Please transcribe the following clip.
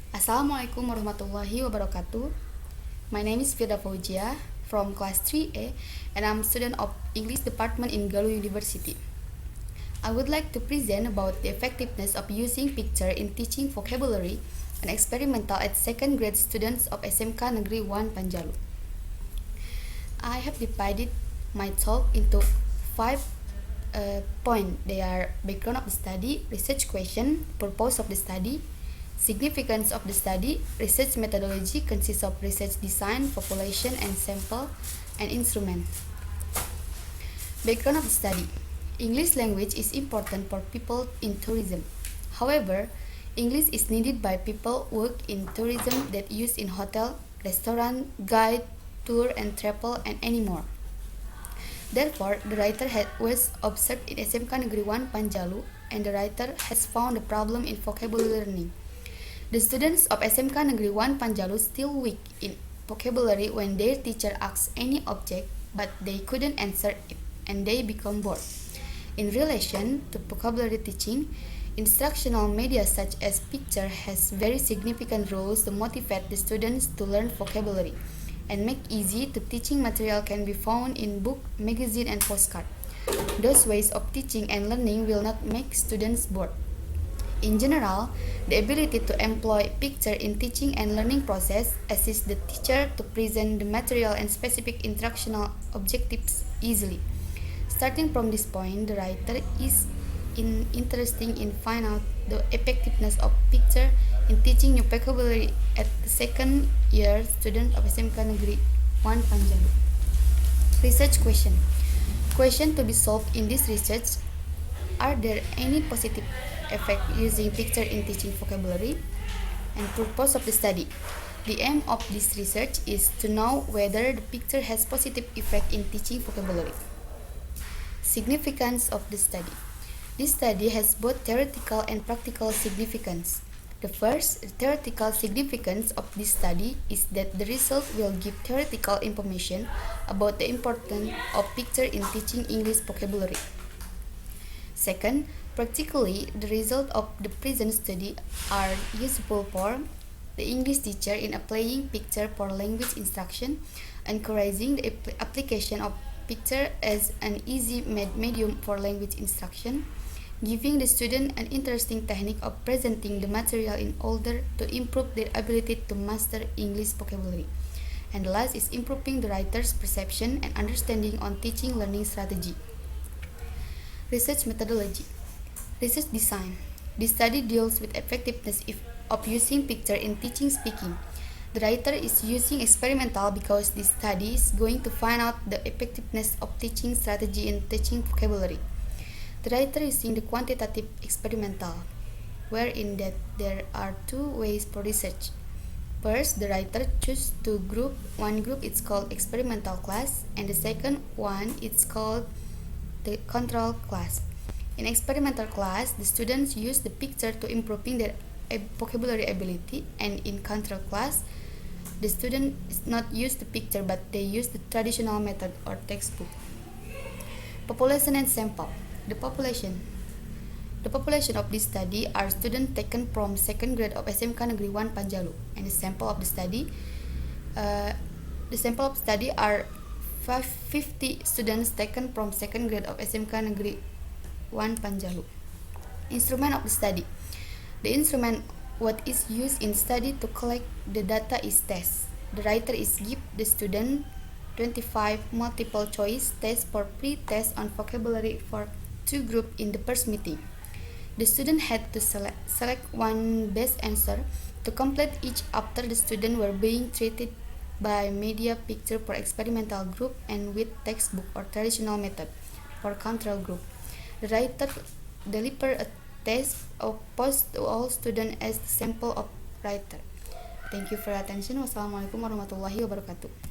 Assalamualaikum warahmatullahi wabarakatuh. My name is Firda from class 3A and I'm a student of English department in Galuh University. I would like to present about the effectiveness of using picture in teaching vocabulary and experimental at second grade students of SMK Negeri 1 Panjalu. I have divided my talk into 5 points. They are background of the study, research question, purpose of the study, significance of the study. Research methodology consists of research design, population and sample, and instrument. Background of the study. English language is important for people in tourism. However, English is needed by people work in tourism that use in hotel, restaurant, guide, tour and travel and anymore. Therefore, the writer was observed in SMK Negeri 1 Panjalu and the writer has found a problem in vocabulary learning. The students of SMK Negeri 1 Panjalu still weak in vocabulary when their teacher asks any object but they couldn't answer it and they become bored. In relation to vocabulary teaching, instructional media such as picture has very significant roles to motivate the students to learn vocabulary and make easy to teaching material can be found in book, magazine and postcard. Those ways of teaching and learning will not make students bored. In general, the ability to employ picture in teaching and learning process assists the teacher to present the material and specific instructional objectives easily. Starting from this point, the writer is interested in find out the effectiveness of picture in teaching new vocabulary at the second year student of SMK Negeri 1 Panjalu. Research question. Question to be solved in this research: are there any positive effect using picture in teaching vocabulary? And purpose of the study. The aim of this research is to know whether the picture has positive effect in teaching vocabulary. Significance of the study. This study has both theoretical and practical significance. The first theoretical significance of this study is that the result will give theoretical information about the importance of picture in teaching English vocabulary. Second, practically, the results of the present study are useful for the English teacher in applying picture for language instruction, encouraging the application of picture as an easy medium for language instruction, giving the student an interesting technique of presenting the material in order to improve their ability to master English vocabulary. And the last is improving the writer's perception and understanding on teaching learning strategy. Research methodology. Research design. This study deals with effectiveness of using picture in teaching speaking. The writer is using experimental because this study is going to find out the effectiveness of teaching strategy in teaching vocabulary. The writer is using the quantitative experimental, wherein that there are two ways for research. First, the writer chooses two groups. One group is called experimental class, and the second one is called the control class. In experimental class, the students use the picture to improving their vocabulary ability, and in control class, the students not use the picture but they use the traditional method or textbook. Population and sample. The population of this study are students taken from second grade of SMK Negeri 1 Panjalu, and the sample of the study are 50 students taken from second grade of SMK Negeri 1 Panjalu. Instrument of the study. The instrument what is used in study to collect the data is test. The writer is give the student 25 multiple choice tests for pre-test on vocabulary for two groups in the first meeting. The student had to select one best answer to complete each after the students were being treated by media picture for experimental group and with textbook or traditional method for control group. The writer delivered a test of post to all students as the sample of writer. Thank you for your attention. Wassalamualaikum warahmatullahi wabarakatuh.